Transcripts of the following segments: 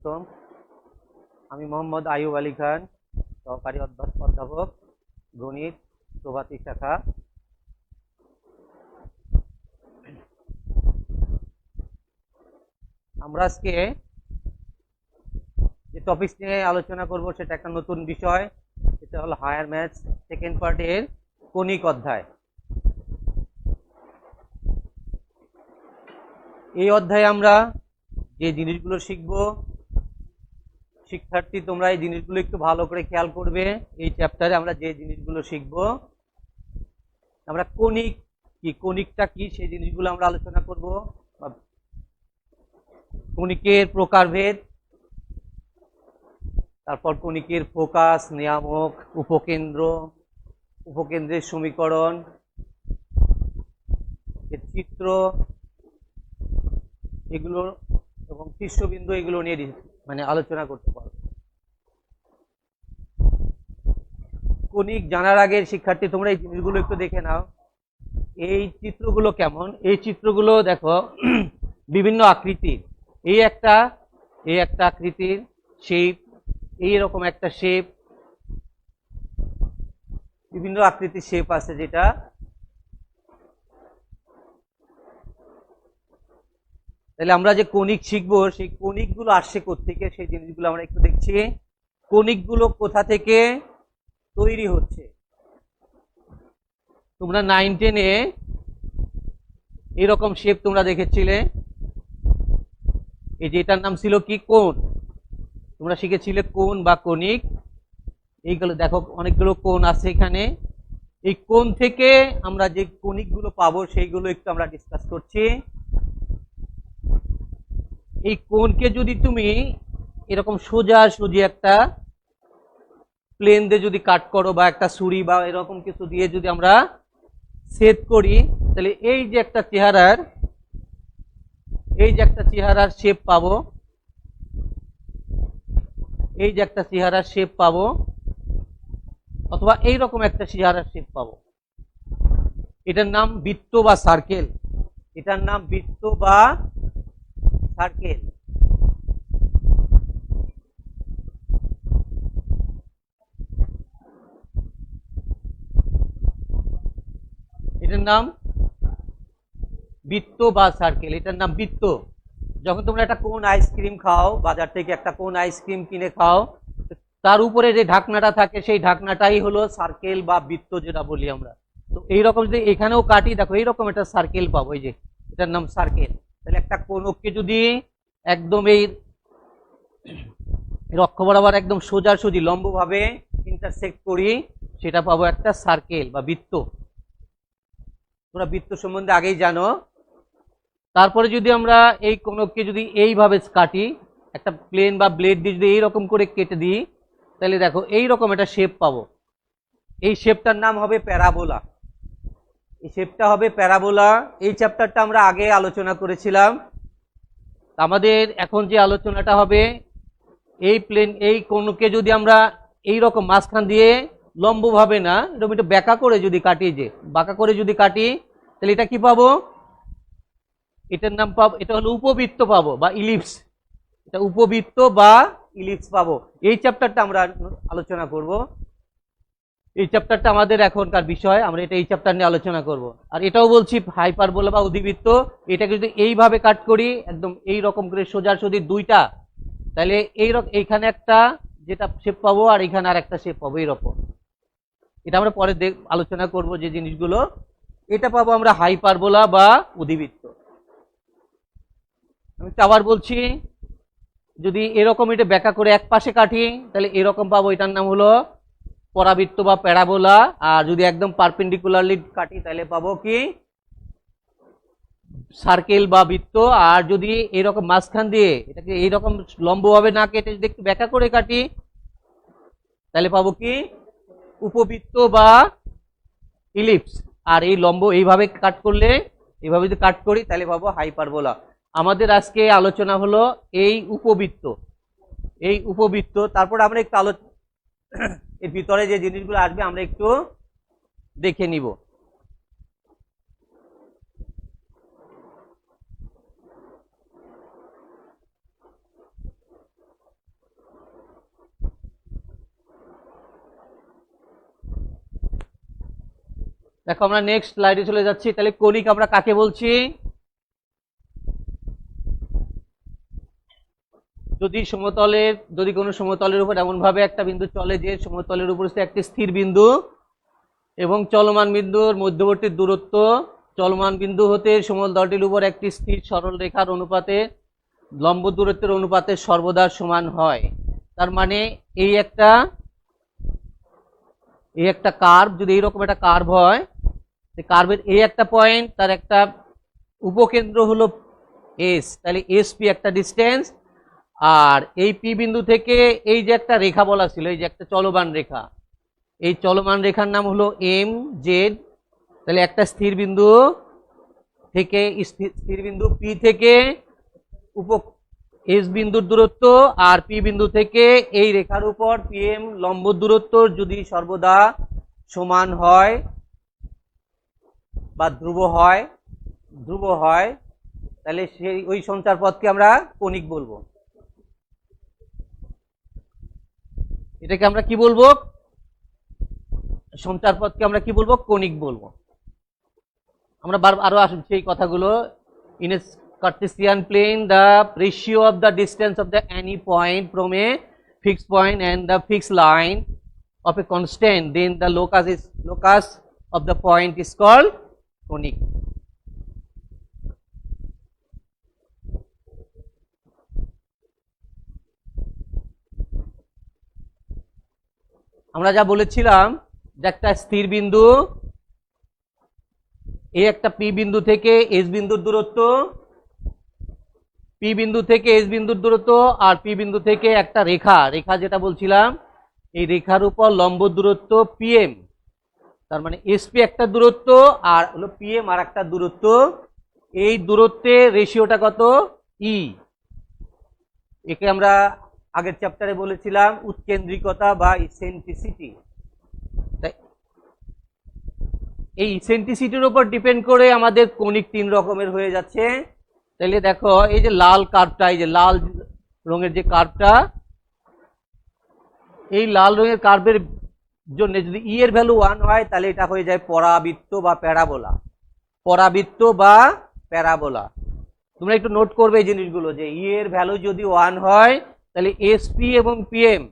স্বাগতম। আমি মোহাম্মদ আইয়ুব আলী খান, সহকারী অধ্যাপক, গণিত, প্রভাতী শাখা। আমরা আজকে যে টপিক নিয়ে আলোচনা করব সেটা একটা নতুন বিষয়, সেটা হলো হায়ার ম্যাথস সেকেন্ড পার্টের কণিক অধ্যায়। এই অধ্যায়ে আমরা যে জিনিসগুলো শিখব, শিক্ষার্থী তোমরা এই জিনিসগুলো একটু ভালো করে খেয়াল করবে। এই চ্যাপ্টারে আমরা যে জিনিসগুলো শিখব, আমরা কণিক কি, কণিকটা কি, সেই জিনিসগুলো আমরা আলোচনা করব। কণিকের প্রকারভেদ, তারপর কণিকের ফোকাস, নিয়ামক, উপকেন্দ্র, উপকেন্দ্রের সমীকরণ, এর চিত্র, এগুলো এবং শীর্ষবিন্দু, এগুলো নিয়ে আলোচনা করতে পারবো। কণিক জানার আগে শিক্ষার্থী তোমরা এই জিনিসগুলো একটু দেখে নাও। এই চিত্রগুলো কেমন? এই চিত্রগুলো দেখো বিভিন্ন আকৃতির। এই একটা আকৃতির শেপ, এইরকম একটা শেপ, বিভিন্ন আকৃতির শেপ আছে। যেটা তাহলে আমরা যে কণিক শিখবো, সেই কণিকগুলো আসছে কোত্থেকে, সেই জিনিসগুলো আমরা একটু দেখছি। কণিকগুলো কোথা থেকে তৈরি হচ্ছে? তোমরা 9-10-এ এরকম শেপ তোমরা দেখেছিলে। এই যে এটার নাম ছিল কি? কোণ। তোমরা শিখেছিলে কোণ বা কণিক। এইগুলো দেখো, অনেকগুলো কোণ আছে এখানে। এই কোণ থেকে আমরা যে কণিকগুলো পাবো সেইগুলো একটু আমরা ডিসকাস করছি। এই কোণকে যদি তুমি এরকম সোজাসুজি একটা প্লেন দিয়ে যদি কাট করো, বা একটা ছুরি বা এরকম কিছু দিয়ে যদি আমরা ছেদ করি, তাহলে এই যে একটা চেহারার শেপ পাবো, এই যে একটা চেহারার শেপ পাবো, অথবা এইরকম একটা চেহারার শেপ পাবো। এটার নাম বৃত্ত বা সার্কেল। এটার নাম বৃত্ত বা সার্কেল। এটার নাম বৃত্ত বা সার্কেল। এটার নাম বৃত্ত। যখন তোমরা একটা কোন আইসক্রিম খাও, বাজার থেকে একটা কোন আইসক্রিম কিনে খাও, তার উপরে যে ঢাকনাটা থাকে সেই ঢাকনাটাই হলো সার্কেল বা বৃত্ত, যেটা বলি আমরা। তো এইরকম যদি এখানেও কাটি, দেখো এইরকম একটা সার্কেল পাবো। এই যে এটার নাম সার্কেল। তাহলে একটা কোনকে যদি একদম এই অক্ষ বরাবর একদম সোজাসুজি লম্বভাবে ইন্টারসেক্ট করি, সেটা পাবো একটা সার্কেল বা বৃত্ত। তোমরা বৃত্ত সম্বন্ধে আগেই জানো। তারপরে যদি আমরা এই কোণকে যদি এইভাবে কাটি, একটা প্লেন বা ব্লেড দিয়ে যদি এইরকম করে কেটে দিই, তাহলে দেখো এইরকম একটা শেপ পাবো। এই শেপটার নাম হবে প্যারাবোলা। এই শেপটা হবে প্যারাবোলা। এই চ্যাপ্টারটা আমরা আগে আলোচনা করেছিলাম। আমাদের এখন যে আলোচনাটা হবে, এই কোণকে যদি আমরা এইরকম মাঝখান দিয়ে লম্বভাবে না, এরকম একটু বাঁকা করে যদি কাটি, বাঁকা করে যদি কাটি, তাহলে এটা কি পাবো? এটার নাম পাবো, এটা হলো উপবৃত্ত পাবো বা ইলিপস। এটা উপবৃত্ত বা ইলিপস পাবো। এই চ্যাপ্টারটা আমরা আলোচনা করব। এই চ্যাপ্টারটা আমাদের এখনকার বিষয়, আমরা এই চ্যাপ্টার নিয়ে আলোচনা করব। আর এটাও বলছি হাইপারবোলা বা অধিবৃত্ত, এটাকে যদি এইভাবে কাট করি, একদম এই রকম করে সোজাসুজি দুইটা, তাহলে এইখানে একটা যেটা শেপ পাবো, আর এখানে আর একটা শেপ পাবো এইরকম। এটা আমরা পরে আলোচনা করব যে জিনিসগুলো। এটা পাবো আমরা হাইপারবোলা বা অধিবৃত্ত। আমি আবার বলছি, যদি এরকম এটা ব্যাকা করে এক পাশে কাটি, তাহলে এরকম পাবো, এটার নাম হলো পরাবৃত্ত বা প্যারাবোলা। আর যদি একদম পারপেন্ডিকুলারলি কাটি, তাহলে পাবো কি? সার্কেল বা বৃত্ত। আর যদি এরকম মাঝখান দিয়ে এটাকে এইরকম লম্বভাবে না কেটে যদি একটু ব্যাকা করে কাটি, তাহলে পাবো কি? উপবৃত্ত বা ইলিপস। আর এই লম্ব এইভাবে কাট করলে, এইভাবে যদি কাট করি, তাহলে পাবো হাইপারবোলা। আমাদের আজকে আলোচনা হলো এই উপবৃত্ত। এই উপবৃত্ত, তারপর আমরা একটু এর ভিতরে যে জিনিসগুলো আসবে আমরা একটু দেখে নিব। দেখো আমরা নেক্সট স্লাইডে চলে যাচ্ছি। তাহলে কনিক আমরা কাকে বলছি? যদি কোনো সমতলের উপর এমন ভাবে একটা বিন্দু চলে যে সমতলের উপর একটি স্থির বিন্দু এবং চলমান বিন্দুর মধ্যবর্তী দূরত্ব চলমান বিন্দু হতে সমতলটির উপর একটি স্থির সরল রেখার অনুপাতে লম্ব দূরত্বের অনুপাতে সর্বদা সমান হয়। তার মানে এই একটা কার্ভ, যদি এইরকম একটা কার্ভ হয়, কার্ভের এই একটা পয়েন্ট, তার একটা উপকেন্দ্র হলো এস, তাহলে এস পি একটা ডিস্টেন্স, আর এই পি বিন্দু থেকে এই যে একটা রেখা বলা ছিল, এই যে একটা চলমান রেখা, এই চলমান রেখার নাম হলো এম জেড। তাহলে একটা স্থির বিন্দু থেকে স্থির বিন্দু পি থেকে এস বিন্দুর দূরত্ব আর পি বিন্দু থেকে এই রেখার উপর পিএম লম্ব দূরত্ব যদি সর্বদা সমান হয় বা ধ্রুব হয় তাহলে সেই ওই সঞ্চার পথকে আমরা কনিক বলবো। এটাকে আমরা কি বলবো? সঞ্চার পথকে আমরা কি বলবো? কনিক বলবো। আমরা আরো আসুন সেই কথাগুলো। In a Cartesian plane, the ratio of the distance of the any point from a fixed point and the fixed line of a constant, then the locus of the point is called conic. আমরা যা বলেছিলাম যে একটা স্থির বিন্দু, এই একটা P বিন্দু থেকে এস বিন্দুর দূরত্ব, পি বিন্দু থেকে এস বিন্দুর দূরত্ব, আর পি বিন্দু থেকে একটা রেখা যেটা বলছিলাম, এই রেখার উপর লম্ব দূরত্ব পিএম, তার মানে এসপি একটা দূরত্ব আর হলো পিএম আর একটা দূরত্ব। এই দূরত্বের রেশিওটা কত? ই। একে আমরা আগের চ্যাপ্টারে বলেছিলাম উৎকেন্দ্রিকতা বা ইসেন্ট্রিসিটি। এই ইসেন্ট্রিসিটির উপর ডিপেন্ড করে আমাদের কনিক তিন রকমের হয়ে যাচ্ছে। তাহলে দেখো এই যে লাল কার্ভটা, এই যে লাল রঙের যে কার্ভটা, এই লাল রঙের কার্ভের জন্য যদি ই এর ভ্যালু 1 হয় তাহলে এটা হয়ে যায় পরাবৃত্ত বা প্যারাবোলা। পরাবৃত্ত বা প্যারাবোলা, তোমরা একটু নোট করবে এই জিনিসগুলো, যে ই এর ভ্যালু যদি 1 হয় তাহলে এসপি এবং পিএম,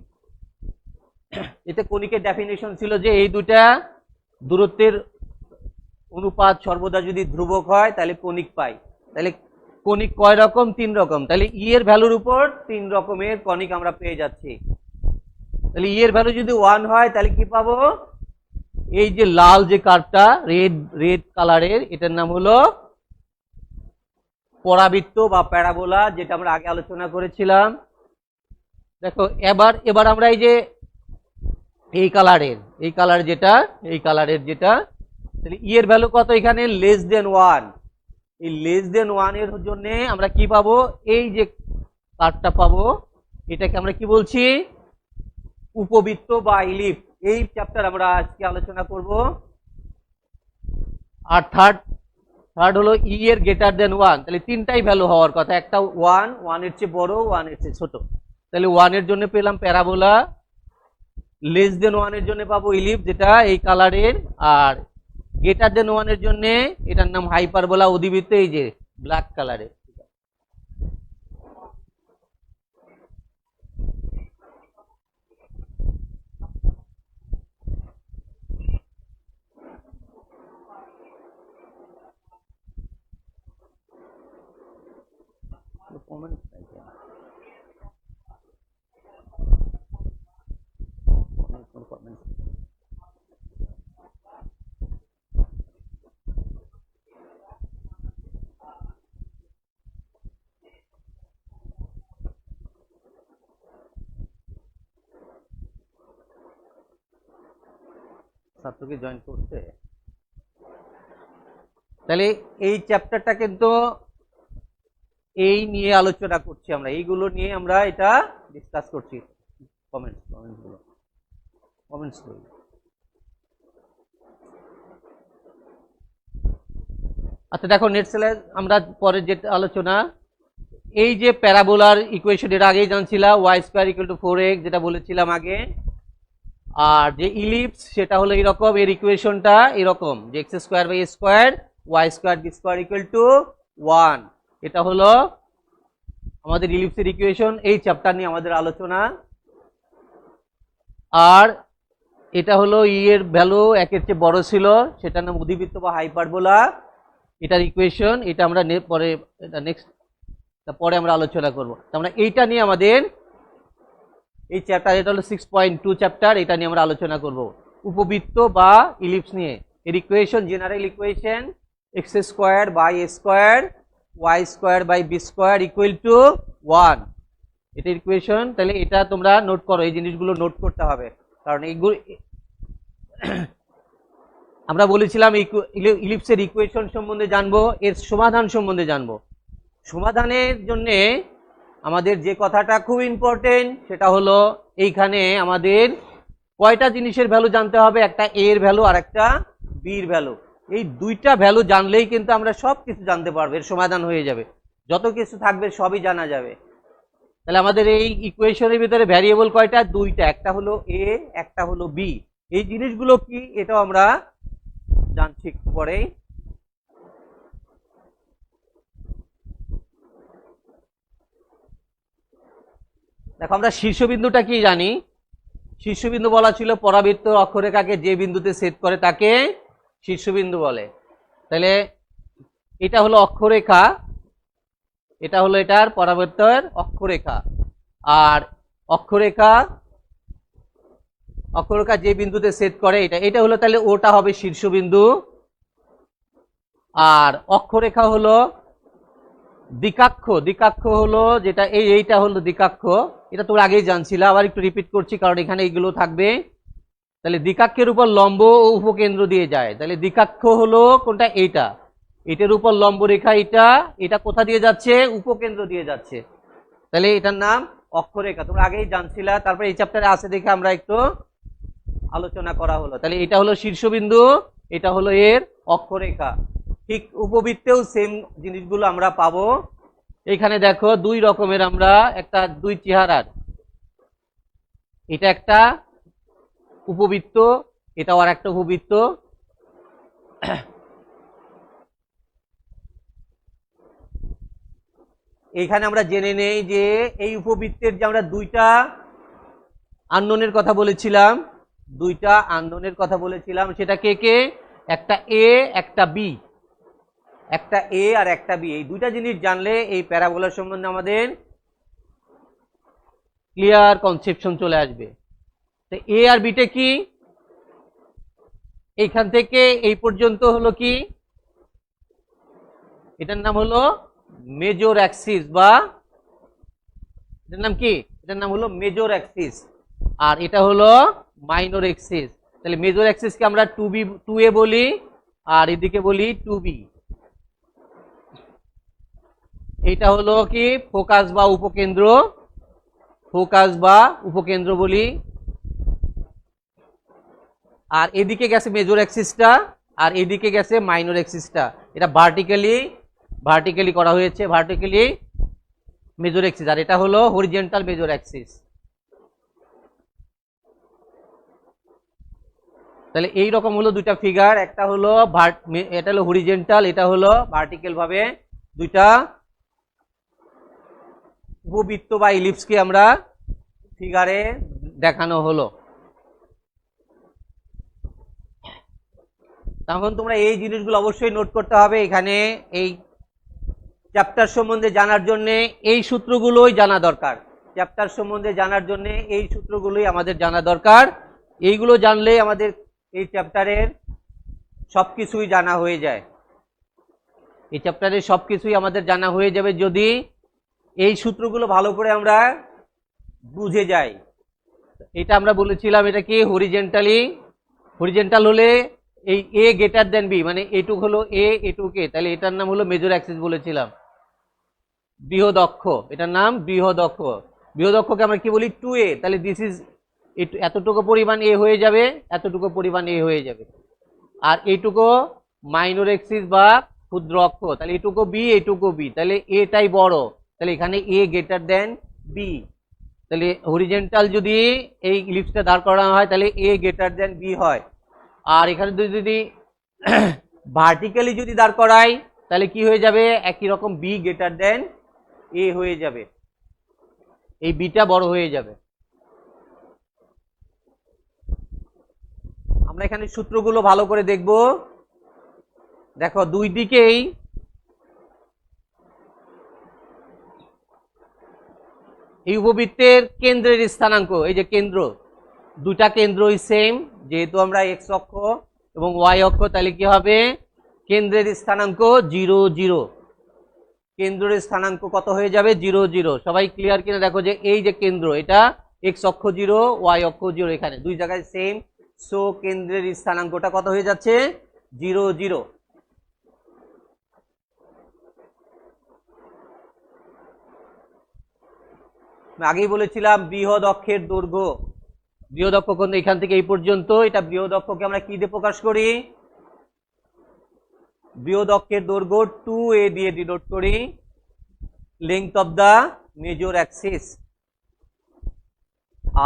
এতে কনিকের ডেফিনেশন ছিল যে এই দুটা দূরত্বের অনুপাত সর্বদা যদি ধ্রুবক হয় তাহলে কনিক পাই। তাহলে কনিক কয় রকম? 3 রকম। তাহলে ই এর ভ্যালুর উপর 3 রকমের কনিক আমরা পেয়ে যাচ্ছি। তাহলে ই এর ভ্যালু যদি 1 হয় তাহলে কি পাবো? এই যে লাল যে কার্ভটা রেড কালারের, এটার নাম হলো পরাবৃত্ত বা প্যারাবোলা, যেটা আমরা আগে আলোচনা করেছিলাম। দেখো এবার আমরা এই যে এই কালারের যেটা, তাহলে ই এর ভ্যালু কত? এখানে লেস দেন 1। এই লেস দেন 1 এর জন্য আমরা কি পাবো? এই যে কার্ভটা পাবো, এটাকে আমরা কি বলছি? উপবৃত্ত বা ইলিপ্স। এই চ্যাপ্টার আমরা আজকে আলোচনা করব। আর থার্ড হলো ই এর গ্রেটার দেন 1। তাহলে তিনটাই ভ্যালু হওয়ার কথা, একটা 1 এর চেয়ে বড়, 1 এর চেয়ে ছোট। তাহলে 1 এর জন্য পেলাম প্যারাবোলা, লেস দেন 1 এর জন্য পাবো ইলিপ্স যেটা এই কালারের, আর গ্রেটার দেন 1 এর জন্য এটার নাম হাইপারবোলা অধিবৃত্ত, এই যে ব্ল্যাক কালারের। ছাত্রকে জয়েন করতে। তাহলে এই চ্যাপ্টারটা কিন্তু এই নিয়ে আলোচনা করছি আমরা, এইগুলো নিয়ে আমরা এটা ডিসকাস করছি। কমেন্টস করুন। আচ্ছা দেখো নেক্সট স্লাইড আমরা পরে যেটা আলোচনা, এই যে প্যারাবোলার ইকুয়েশন, এর আগেই জানছিলাম y² = 4x, যেটা বলেছিলাম আগে। আর যে ইলিপস সেটা হলো এরকম, এর ইকুয়েশনটা এরকম যে x square by square y square b square equal to 1। এটা হলো আমাদের ইলিপসের ইকুয়েশন, এই চ্যাপ্টার নিয়ে আমাদের আলোচনা। আর এটা হলো ই এর ভ্যালু একের চেয়ে বড় ছিল, সেটার নাম অধিবৃত্ত বা হাইপারবোলা, এটার ইকুয়েশন। এটা আমরা পরে এটা নেক্সট পরে আমরা আলোচনা করব। আমরা এইটা নিয়ে আমাদের এই চ্যাপ্টার, এটা হলো 6.2 চ্যাপ্টার, এটা নিয়ে আমরা আলোচনা করব উপবৃত্ত বা ইলিপস নিয়ে। এর equation general equation x square by a square y square by b square equal to 1, এটা ইকুয়েশন। তাহলে এটা তোমরা নোট করো, এই জিনিসগুলো নোট করতে হবে, কারণ এইগুলো আমরা বলেছিলাম ইলিপসের ইকুয়েশন সম্বন্ধে জানবো, এর সমাধান সম্বন্ধে জানবো। সমাধানের জন্যে আমাদের যে কথাটা খুব ইম্পর্টেন্ট সেটা হলো এইখানে আমাদের কয়টা জিনিসের ভ্যালু জানতে হবে, একটা এ এর ভ্যালু আর একটা বি এর ভ্যালু। এই দুইটা ভ্যালু জানলেই কিন্তু আমরা সব কিছু জানতে পারবো, এর সমাধান হয়ে যাবে, যত কিছু থাকবে সবই জানা যাবে। তাহলে আমাদের এই ইকুয়েশনের ভিতরে ভ্যারিয়েবল কয়টা, দুইটা, একটা হলো এ একটা হলো বি। এই জিনিসগুলো কি এটাও আমরা জানছি একটু পরেই। দেখো আমরা শীর্ষবিন্দুটা কি জানি, শীর্ষবিন্দু বলা ছিল পরাবৃত্ত অক্ষরেখাকে যে বিন্দুতে ছেদ করে তাকে শীর্ষবিন্দু বলে। তাহলে এটা হলো অক্ষরেখা, এটা হলো এটার পরাবৃত্তের অক্ষরেখা। আর অক্ষরেখা যে বিন্দুতে ছেদ করে এটা হলো, তাহলে ওটা হবে শীর্ষবিন্দু। আর অক্ষরেখা হলো দ্বিকাক্ষ হলো যেটা এইটা হলো দ্বিকাক্ষ, এটা তোমরা আগেই জানছিলে, আবার একটু রিপিট করছি কারণ এখানে এইগুলো থাকবে। তাহলে দ্বিকাক্ষের উপর লম্ব ও উপকেন্দ্র দিয়ে যায়, তাহলে দ্বিকাক্ষ হলো কোনটা, এইটা, এটার উপর লম্ব রেখা, এটা কোথা দিয়ে যাচ্ছে, উপকেন্দ্র দিয়ে যাচ্ছে, তাহলে এটার নাম অক্ষরেখা, তোমরা আগেই জানছিলা। তারপরে এই চ্যাপ্টারে আছে দেখে আমরা একটু আলোচনা করা হলো। তাহলে এটা হলো শীর্ষবিন্দু, এটা হলো এর অক্ষরেখা। ঠিক উপবৃত্তেও সেম জিনিসগুলো আমরা পাবো। এখানে দেখো দুই রকমের, আমরা একটা দুই চেহারার, এটা একটা উপবৃত্ত, এটাও আর একটা উপবৃত্ত। এইখানে আমরা জেনে নেই যে এই উপবৃত্তের যে আমরা দুইটা আননোনের কথা বলেছিলাম, সেটা কে কে, একটা এ একটা বি, একটা এ আর একটা বি। এই দুইটা জিনিস জানলে এই প্যারাবোলা সম্বন্ধে আমাদের ক্লিয়ার কনসেপশন চলে আসবে। তো এ আর বিটা কি, এইখান থেকে এই পর্যন্ত হলো কি, এটার নাম হলো মেজর অ্যাক্সিস, বা এটার নাম কি, এটার নাম হলো মেজর অ্যাক্সিস, আর এটা হলো মাইনর অ্যাক্সিস। তাহলে মেজর অ্যাক্সিসকে আমরা 2a বলি, আর এদিকে বলি 2b। এইটা হলো কি ফোকাস বা উপকেন্দ্র বলি। আর এদিকে গেছে মেজর অ্যাক্সিসটা, আর এদিকে গেছে মাইনর অ্যাক্সিসটা। এটা ভার্টিক্যালি করা হয়েছে, ভার্টিক্যালি মেজর অ্যাক্সিস, আর এটা হলো হরিজন্টাল মেজর অ্যাক্সিস। তাহলে এই রকম হলো দুইটা ফিগার, একটা হলো এটা হলো হরিজন্টাল, এটা হলো ভার্টিক্যাল ভাবে দুইটা উপবৃত্ত বা ইলিপসকে আমরা ফিগারে দেখানো হলো। তখন তোমরা এই জিনিসগুলো অবশ্যই নোট করতে হবে। এখানে এই চ্যাপ্টার সম্বন্ধে জানার জন্য এই সূত্রগুলোই জানা দরকার, চ্যাপ্টার সম্বন্ধে জানার জন্য এই সূত্রগুলোই আমাদের জানা দরকার। এইগুলো জানলেই আমাদের এই চ্যাপ্টারের সবকিছুই জানা হয়ে যায়, এই চ্যাপ্টারের সবকিছুই আমাদের জানা হয়ে যাবে যদি এই সূত্রগুলো ভালো করে আমরা বুঝে যাই। এটা আমরা বলেছিলাম এটা কি হরিজেন্টাল হলে এই এ গ্রেটার দেন বি, মানে এটুক হলো এ এটুক এ, তাহলে এটার নাম হলো মেজর অ্যাক্সিস বলেছিলাম। বৃহদক্ষ, এটার নাম বৃহদক্ষকে আমরা কি বলি 2a, তাহলে দিস ইজ এতটুকু পরিমাণ এ হয়ে যাবে, এতটুকু পরিমাণ এ হয়ে যাবে। আর এইটুকু মাইনর অ্যাক্সিস বা ক্ষুদ্র অক্ষ, তাহলে এটুকু বি এটুকু বি, তাহলে এটাই বড়, তাহলে এখানে এ গ্রেটার দেন বি। তাহলে হরিজেন্টাল যদি এই ইলিপসটা দাঁড় করানো হয় তাহলে এ গ্রেটার দেন বি হয়, আর এখানে যদি ভার্টিক্যালি যদি দাঁড় করাই তাহলে কি হয়ে যাবে, একই রকম বি গ্রেটার দেন এ হয়ে যাবে, এই বিটা বড় হয়ে যাবে। আমরা এখানে সূত্রগুলো ভালো করে দেখব। দেখো দুই দিকেই এই উপবৃত্তের কেন্দ্রের স্থানাঙ্ক, এই যে কেন্দ্র, দুটা কেন্দ্রই সেম, যেহেতু আমরা এক্স অক্ষ এবং ওয়াই অক্ষ, তাহলে কি হবে, কেন্দ্রের স্থানাঙ্ক 0 0, কেন্দ্রের স্থানাঙ্ক কত হয়ে যাবে 0 0। সবাই ক্লিয়ার কিনা দেখো যে এই যে কেন্দ্র, এটা এক্স অক্ষ 0, ওয়াই অক্ষ 0, এখানে দুই জায়গায় সেম, সো কেন্দ্রের স্থানাঙ্কটা কত হয়ে যাচ্ছে 0 0। আগেই বলেছিলাম বৃহৎ অক্ষের দৈর্ঘ্য, বৃহৎ অক্ষ কোণ এখান থেকে এই পর্যন্ত, এটা বৃহৎ অক্ষকে আমরা কি দিয়ে প্রকাশ করি, বৃহৎ অক্ষের দৈর্ঘ্য 2a দিয়ে ডিনোট করি, length of the major axis.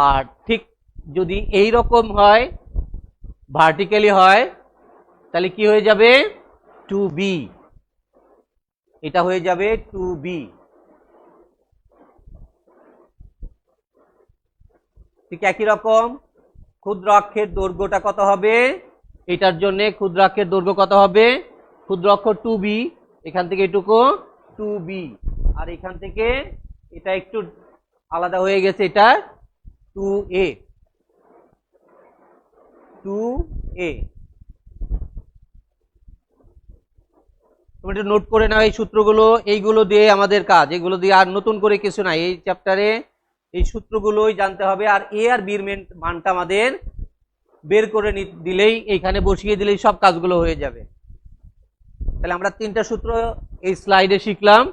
আর ঠিক যদি এই রকম হয়, ভার্টিক্যালি হয়, তাহলে কি হয়ে যাবে 2b, এটা হয়ে যাবে 2b। ঠিক একই রকম ক্ষুদ্র অক্ষের দৈর্ঘ্যটা কত হবে, এটার জন্য ক্ষুদ্র অক্ষের দৈর্ঘ্য কত হবে, ক্ষুদ্র অক্ষর 2b, এখান থেকে এটুকু 2b, আর এখান থেকে এটা একটু আলাদা হয়ে গেছে, এটা 2a 2a। তুমি একটু নোট করে নাও এই সূত্রগুলো, এইগুলো দিয়ে আমাদের কাজ, এগুলো দিয়ে আর নতুন করে কিছু নাই এই চ্যাপ্টারে, এই সূত্রগুলোই জানতে হবে। আর এ আর বির মানটা আমাদের বের করে দিলেই, এইখানে বসিয়ে দিলেই সব কাজগুলো হয়ে যাবে। তাহলে আমরা তিনটা সূত্র এই স্লাইডে শিখলাম।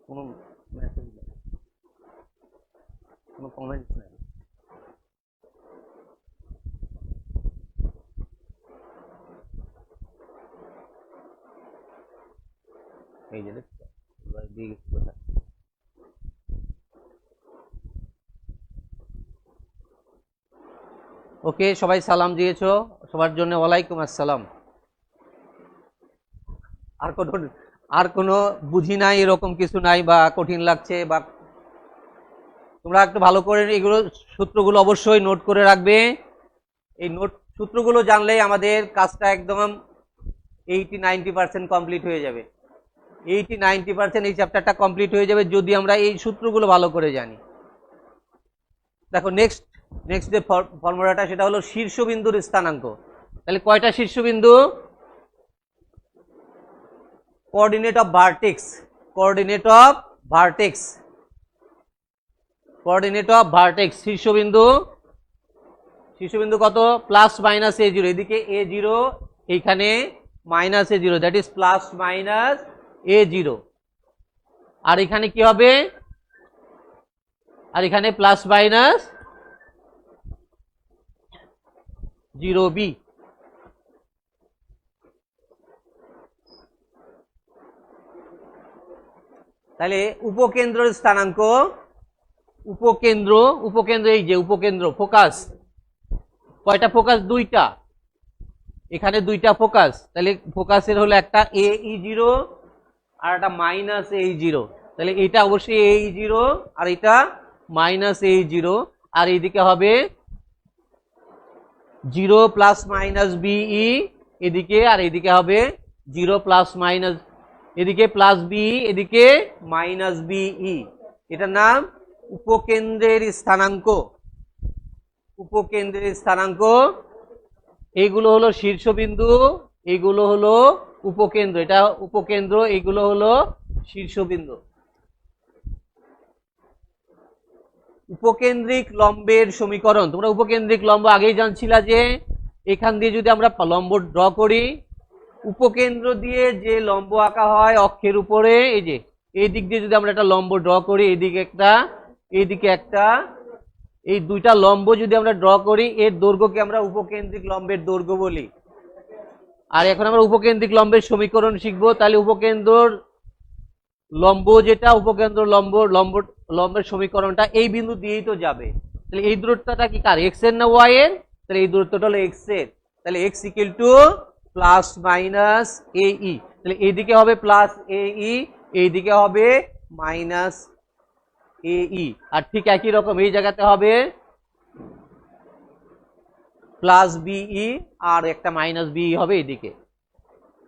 কোনো মেসেজ নেই, কোনো কমেন্টস নেই। এই যে ওকে, সবাই সালাম দিয়েছো, সবার জন্য ওয়ালাইকুম আসসালাম। আর কোনো বুঝি নাই এরকম কিছু নাই, বা কঠিন লাগছে, বা তোমরা একটু ভালো করে এগুলো সূত্রগুলো অবশ্যই নোট করে রাখবে। এই সূত্রগুলো জানলেই আমাদের কাজটা একদম 80-90% কমপ্লিট হয়ে যাবে, 80-90% এই চ্যাপ্টারটা কমপ্লিট হয়ে যাবে যদি আমরা এই সূত্রগুলো ভালো করে জানি। দেখো নেক্সট যে ফর্মুলাটা, সেটা হলো শীর্ষবিন্দুর স্থানাঙ্ক। তাহলে কয়টা শীর্ষবিন্দু, coordinate of vertex, coordinate of vertex, coordinate of vertex, শীর্ষবিন্দু কত, প্লাস মাইনাস a0, এদিকে a0, এইখানে minus a0, that is plus minus a0, আর এখানে কি হবে, আর এখানে প্লাস মাইনাস 0b। তাহলে উপকেন্দ্রের স্থানাঙ্ক, উপকেন্দ্র এই যে উপকেন্দ্র, ফোকাস, কয়টা ফোকাস, দুইটা, এখানে দুইটা ফোকাস, তাহলে ফোকাসের হলো একটা AE0 আর একটা মাইনাস AE0, তাহলে এটা অবশ্যই AE0 আর এটা মাইনাস AE0, আর এইদিকে হবে 0 প্লাস মাইনাস BE এদিকে, আর এদিকে হবে 0 প্লাস মাইনাস, এদিকে প্লাস BE, এদিকে মাইনাস BE, এটার নাম উপকেন্দ্রের স্থানাঙ্ক, উপকেন্দ্রের স্থানাঙ্ক। এইগুলো হলো শীর্ষবিন্দু, এইগুলো হলো উপকেন্দ্র, এটা উপকেন্দ্র, এইগুলো হলো শীর্ষবিন্দু। উপকেন্দ্রিক লম্বের সমীকরণ, তোমরা উপকেন্দ্রিক লম্ব আগেই জানছিলা যে এখান দিয়ে যদি আমরা লম্ব ড্র করি, উপকেন্দ্র দিয়ে যে লম্ব আঁকা হয় অক্ষের উপরে, এই যে এই দিক দিয়ে যদি আমরা একটা লম্ব ড্র করি, এইদিকে একটা, এইদিকে একটা, এই দুইটা লম্ব যদি আমরা ড্র করি, এর দৈর্ঘ্যকে আমরা উপকেন্দ্রিক লম্বের দৈর্ঘ্য বলি। আর এখন আমরা উপকেন্দ্রিক লম্বের সমীকরণ শিখবো। তাহলে উপকেন্দ্রর লম্ব যেটা, উপকেন্দ্র লম্বের সমীকরণটা এই বিন্দু দিয়েই তো যাবে। তাহলে এই দূরত্বটা কি কার, এক্স এর না ওয়াই এর? তাহলে এই দূরত্বটা হলো এক্স এর। তাহলে x equal to plus minus a e. তাহলে এইদিকে হবে প্লাস এ ই, এইদিকে হবে মাইনাস এ ই। আর ঠিক একই রকম এই জায়গাতে হবে প্লাস বিই আর একটা মাইনাস বিই হবে এইদিকে।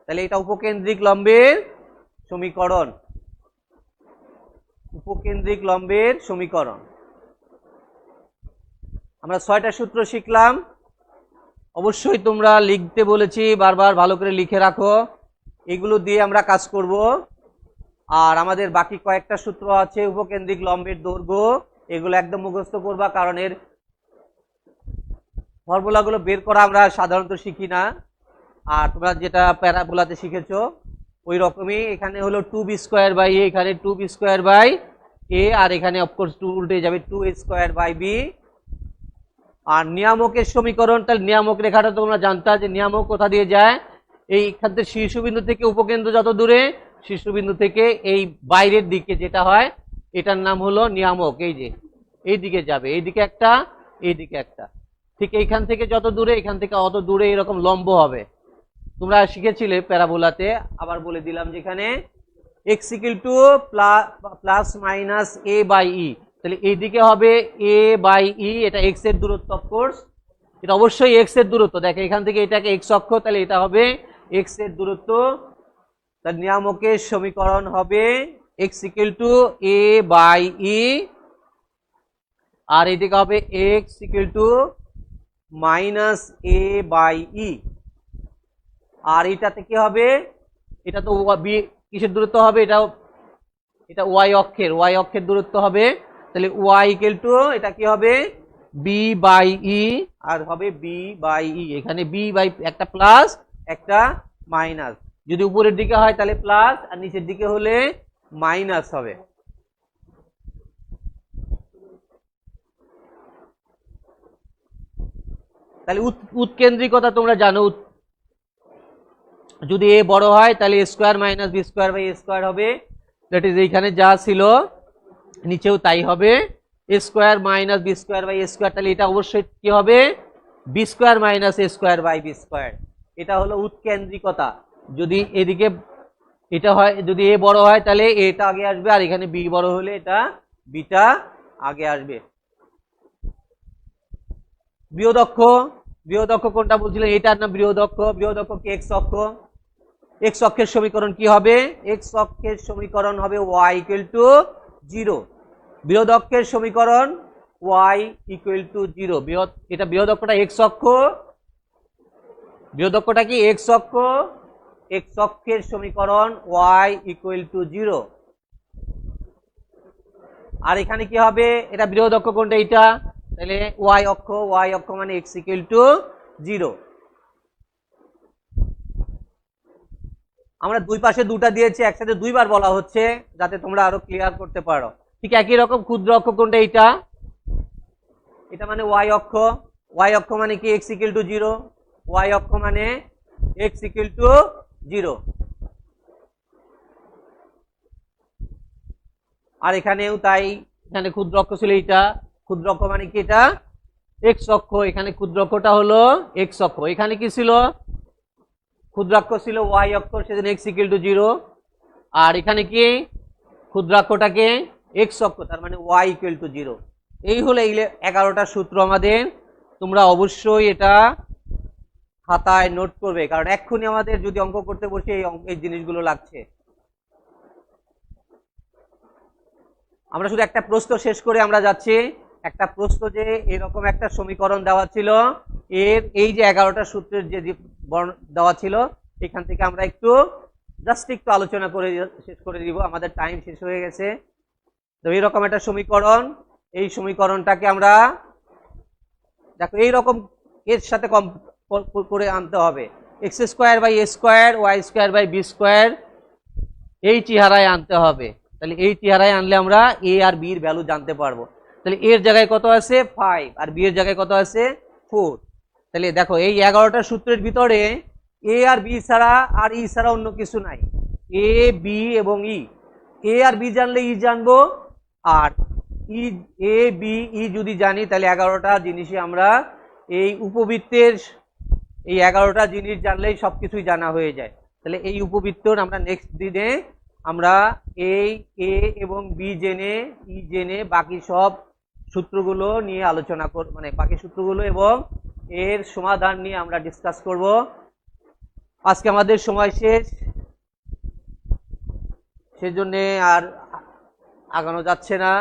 তাহলে এটা উপকেন্দ্রিক লম্বের সমীকরণ, উপকেন্দ্রিক লম্বের সমীকরণ। আমরা 6টা সূত্র শিখলাম। অবশ্যই তোমরা লিখতে বলেছি, বারবার ভালো করে লিখে রাখো, এগুলো দিয়ে আমরা কাজ করব। আর আমাদের বাকি কয়েকটা সূত্র আছে উপকেন্দ্রিক লম্বের দৈর্ঘ্য, এগুলো একদম মুখস্থ করবা, কারণ এর ফর্মুলাগুলো বের করা আমরা সাধারণত শিখি না। আর তোমরা যেটা প্যারাবোলাতে শিখেছো ওই রকমই, এখানে হলো 2b স্কয়ার বাই এ, এখানে 2b স্কয়ার বাই এ, আর এখানে অফকোর্স 2 উল্টে যাবে 2a স্কয়ার বাই বি। আর নিয়ামকের সমীকরণ, তাহলে নিয়ামক রেখাটা তোমরা জানতা যে নিয়ামক কোথা দিয়ে যায়, এই খাদ্যের শীর্ষবিন্দু থেকে উপকেন্দ্র যত দূরে, শীর্ষবিন্দু থেকে এই বাইরের দিকে যেটা হয় এটার নাম হলো নিয়ামক। এই যে এই দিকে যাবে, এইদিকে একটা, এইদিকে একটা, ঠিক এইখান থেকে যত দূরে এখান থেকে অত দূরে এরকম লম্ব হবে। তোমরা শিখেছিলে প্যারাবোলাতে, আবার বলে দিলাম যেখানে x equal to plus minus a by e. তাহলে এইদিকে হবে a বাই ই, এটা x এর দূরত্ব, অফকোর্স এটা অবশ্যই x এর দূরত্ব। দেখো এখান থেকে এটাকে x অক্ষ, তাহলে এটা হবে x এর দূরত্ব। তার নিয়ামকের সমীকরণ হবে x equal to a by e, আর এদিকে হবে x equal to minus a by e. আর এটাতে কি হবে, এটা তো কিসের দূরত্ব হবে, এটা y অক্ষের দূরত্ব হবে। তাহলে y ইকুয়াল টু এটা কি হবে b বাই ই, আর হবে b বাই ই। এখানে b বাই একটা প্লাস একটা মাইনাস, যদি উপরের দিকে হয় তাহলে প্লাস, আর নিচের দিকে হলে মাইনাস হবে। তাহলে উৎকেন্দ্রিকতা তোমরা জানো, যদি এ বড় হয় তাহলে a square minus b square by a square হবে। দ্যাট ইজ এইখানে যা ছিল নিচেও তাই হবে, a square minus b square by a square. তাহলে এটা অবশ্যই কি হবে, b square minus a square by b square. এটা হলো উৎকেন্দ্রিকতা। যদি এদিকে এটা হয়, যদি এ বড় হয় তাহলে এটা আগে আসবে, আর এখানে বি বড় হলে এটা বিটা আগে আসবে। বৃহদক্ষ, বৃহদক্ষ কোনটা বলছিলেন, এটার নাম বৃহদক্ষ। বৃহদক্ষ কি এক্স অক্ষ, এক্স অক্ষের সমীকরণ কি হবে, এক্স অক্ষের সমীকরণ হবে y ইকুয়াল টু 0। বৃহদক্ষের সমীকরণ y ইকুয়াল টু 0। এটা বৃহদক্ষটা এক্স অক্ষ, বৃহদক্ষটা কি এক্স অক্ষ, এক্স অক্ষের সমীকরণ y ইকুয়াল টু 0। আর এখানে কি হবে, এটা বৃহদক্ষ কোনটা, এটা, তাহলে y অক্ষ, y অক্ষ মানে x ইকুয়াল টু 0। আমরা দুই পাশে দুটা দিয়েছি, একসাথে দুইবার বলা হচ্ছে যাতে তোমরা আরো ক্লিয়ার করতে পারো। ঠিক একই রকম ক্ষুদ্র অক্ষ কোনটা, এটা, এটা মানে y অক্ষ, y অক্ষ মানে কি x ইকুয়াল টু 0, y অক্ষ মানে x ইকুয়াল টু 0। আর এখানেও তাই, এখানে ক্ষুদ্র অক্ষ ছিল এইটা, ক্ষুদ্র অক্ষ মানে কি এটা x অক্ষ, এখানে ক্ষুদ্র অক্ষটা হলো x অক্ষ। এখানে কি ছিল, ক্ষুদ্রাক্ষ ছিল y অক্ষ, সেজন্য x ইকুয়াল টু 0। আর এখানে কি ক্ষুদ্রাক্ষটাকে x অক্ষ, তার মানে y ইকুয়াল টু 0। এই হলো 11টা সূত্র আমাদের। তোমরা অবশ্যই এটা খাতায় নোট করবে, কারণ এক্ষুনি আমাদের যদি অঙ্ক করতে বসে এই জিনিসগুলো লাগছে। আমরা শুধু একটা প্রশ্ন শেষ করে আমরা যাচ্ছি। একটা প্রশ্ন যে এরকম একটা সমীকরণ দেওয়া ছিল, এর এই যে 11টা সূত্রের যে দেওয়া ছিল, এখান থেকে আমরা একটু জাস্ট একটু আলোচনা করে শেষ করে দিব, আমাদের টাইম শেষ হয়ে গেছে। তো এইরকম একটা সমীকরণ, এই সমীকরণটাকে আমরা দেখো এইরকম এর সাথে কম করে আনতে হবে, x square by a square, y square by b square, এই চেহারায় আনতে হবে। তাহলে এই চেহারায় আনলে আমরা এ আর বি এর ভ্যালু জানতে পারবো। তাহলে এর জায়গায় কত আছে 5, আর বি এর জায়গায় কত আছে 4। তাহলে দেখো এই 11টা সূত্রের ভিতরে এ আর বি ছাড়া আর ই ছাড়া অন্য কিছু নাই। এ বি এবং ই, এ আর বি জানলে ই জানবো, আর ই এ বি ই যদি জানি তাহলে 11টা জিনিসই আমরা এই উপবৃত্তের এই 11টা জিনিস জানলেই সবকিছুই জানা হয়ে যায়। তাহলে এই উপবৃত্তর আমরা নেক্সট দিনে আমরা এই এ এবং বি জেনে ই জেনে বাকি সব সূত্রগুলো নিয়ে আলোচনা করব, মানে বাকি সূত্রগুলো এবং এর সমাধান নিয়ে আমরা ডিসকাস করব। আজকে আমাদের সময় শেষ, সেজন্য আর আগানো যাচ্ছে না।